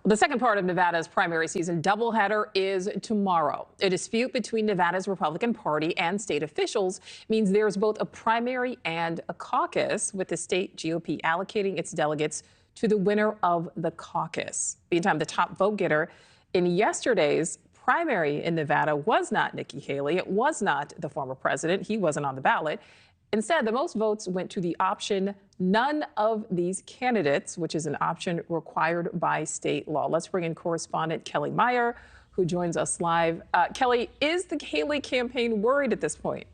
The second part of Nevada's primary season doubleheader is tomorrow. A dispute between Nevada's Republican Party and state officials means there's both a primary and a caucus, with the state GOP allocating its delegates to the winner of the caucus. Meantime, the top vote getter in yesterday's primary in Nevada was not Nikki Haley. It was not the former president. He wasn't on the ballot. Instead, the most votes went to the option none of these candidates, which is an option required by state law. Let's bring in correspondent Kelly Meyer, who joins us live. Kelly, is the Haley campaign worried at this point?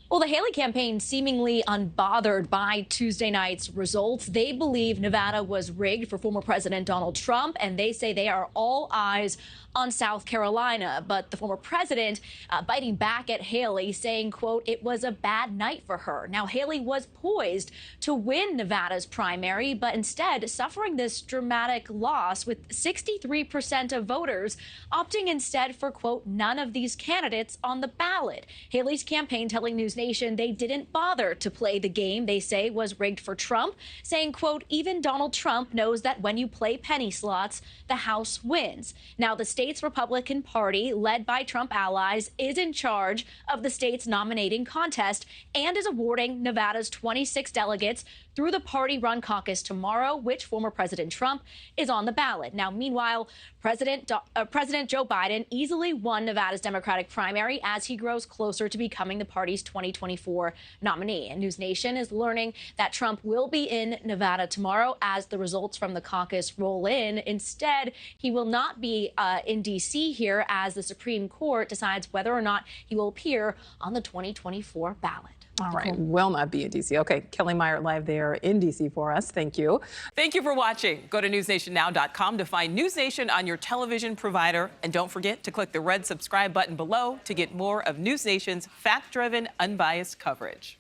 Well, the Haley campaign seemingly unbothered by Tuesday night's results. They believe Nevada was rigged for former President Donald Trump, and they say they are all eyes on South Carolina. But the former president biting back at Haley, saying, quote, it was a bad night for her. Now, Haley was poised to win Nevada's primary, but instead suffering this dramatic loss, with 63% of voters opting instead for, quote, none of these candidates on the ballot. Haley's campaign telling NewsNation they didn't bother to play the game they say was rigged for Trump, saying, quote, even Donald Trump knows that when you play penny slots, the House wins. Now, the state's Republican Party, led by Trump allies, is in charge of the state's nominating contest and is awarding Nevada's 26 delegates through the party-run caucus tomorrow, which former President Trump is on the ballot. Now, meanwhile, President Joe Biden easily won Nevada's Democratic primary as he grows closer to becoming the party's 2024 nominee. And NewsNation is learning that Trump will be in Nevada tomorrow as the results from the caucus roll in. Instead, he will not be in D.C. here as the Supreme Court decides whether or not he will appear on the 2024 ballot. All right, will not be in D.C. Okay, Kelly Meyer live there in D.C. for us. Thank you. Thank you for watching. Go to newsnationnow.com to find NewsNation on your television provider. And don't forget to click the red subscribe button below to get more of NewsNation's fact-driven, unbiased coverage.